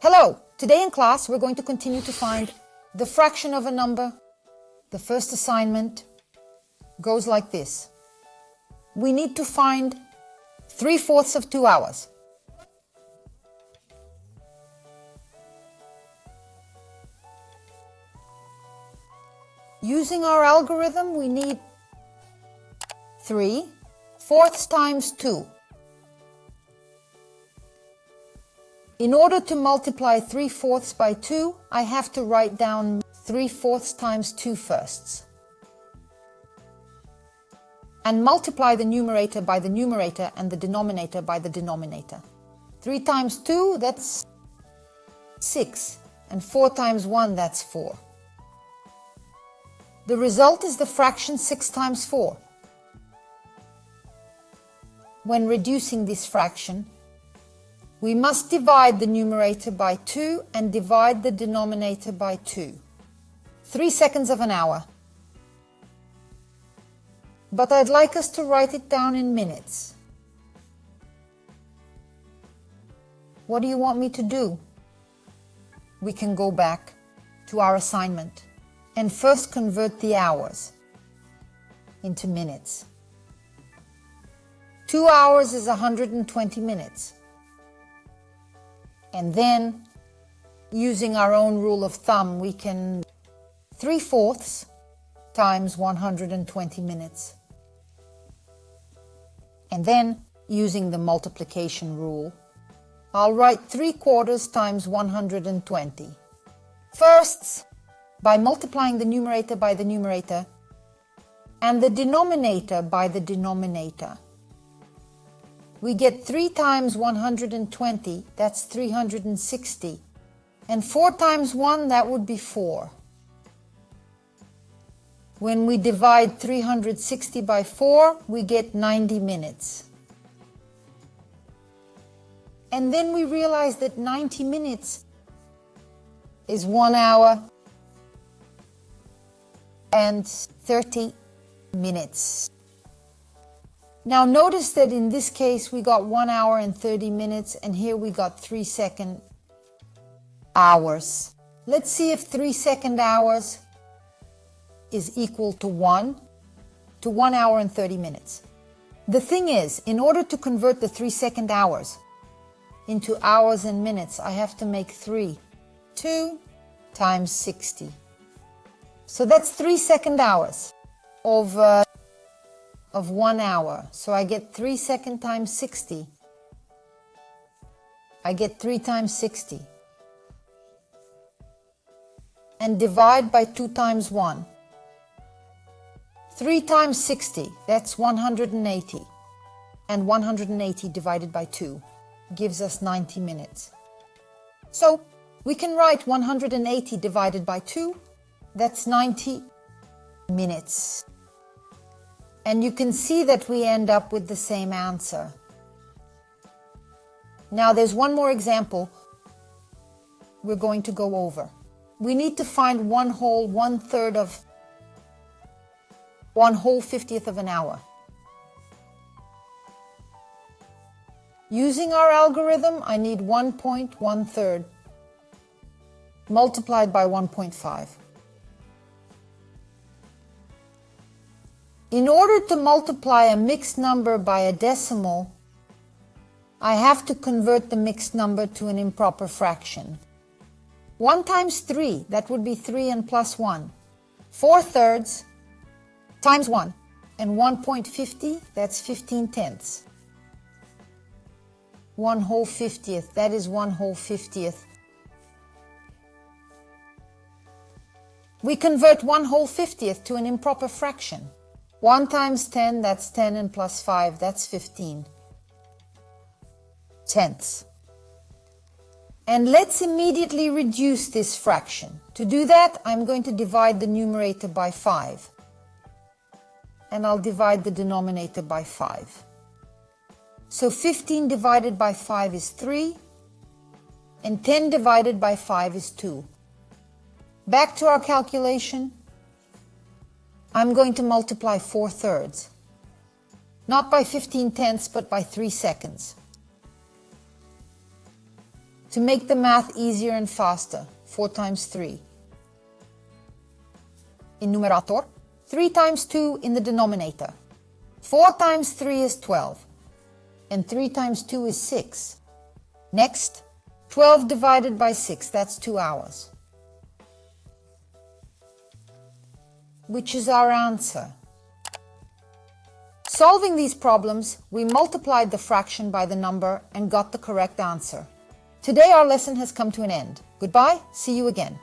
Hello! Today in class we're going to continue to find the fraction of a number. The first assignment goes like this. We need to find 3/4 of 2 hours. Using our algorithm, we need 3/4 times 2. In order to multiply 3/4 by 2, I have to write down 3/4 times 2 first. And multiply the numerator by the numerator and the denominator by the denominator. 3 times 2, that's 6. And 4 times 1, that's 4. The result is the fraction 6 times 4. When reducing this fraction, we must divide the numerator by 2 and divide the denominator by 2. 3 seconds of an hour. But I'd like us to write it down in minutes. What do you want me to do? We can go back to our assignment and first convert the hours into minutes. 2 hours is 120 minutes. And then, using our own rule of thumb, we can 3/4 times 120 minutes. And then, using the multiplication rule, I'll write 3/4 times 120. First, by multiplying the numerator by the numerator and the denominator by the denominator, we get 3 times 120, that's 360. And 4 times 1, that would be 4. When we divide 360 by 4, we get 90 minutes. And then we realize that 90 minutes is 1 hour and 30 minutes. Now notice that in this case we got 1 hour and 30 minutes, and here we got 3-second hours. Let's see if 3-second hours is equal to 1 hour and 30 minutes. The thing is, in order to convert the 3-second hours into hours and minutes, I have to make 2 times 60. So that's 3-second hours of 1 hour. So I get 3 times 60. I get 3 times 60. And divide by 2 times 1. 3 times 60, that's 180. And 180 divided by 2 gives us 90 minutes. So we can write 180 divided by 2, that's 90 minutes. And you can see that we end up with the same answer. Now there's one more example we're going to go over. We need to find 1/50th of an hour. Using our algorithm, I need 1.13 multiplied by 1.5. In order to multiply a mixed number by a decimal, I have to convert the mixed number to an improper fraction. 1 times 3, that would be 3 and plus 1. 4/3 times 1, and 1.50, that's 15/10. 1/50th, that is 1/50th. We convert 1/50th to an improper fraction. 1 times 10, that's 10, and plus 5, that's 15/10. And let's immediately reduce this fraction. To do that, I'm going to divide the numerator by 5. And I'll divide the denominator by 5. So 15 divided by 5 is 3, and 10 divided by 5 is 2. Back to our calculation. I'm going to multiply 4/3. Not by 15/10, but by 3 seconds. to make the math easier and faster, 4 times 3. In numerator, 3 times 2 in the denominator. 4 times 3 is 12, and 3 times 2 is 6. Next, 12 divided by 6, that's 2 hours. Which is our answer. Solving these problems, we multiplied the fraction by the number and got the correct answer. Today our lesson has come to an end. Goodbye, see you again.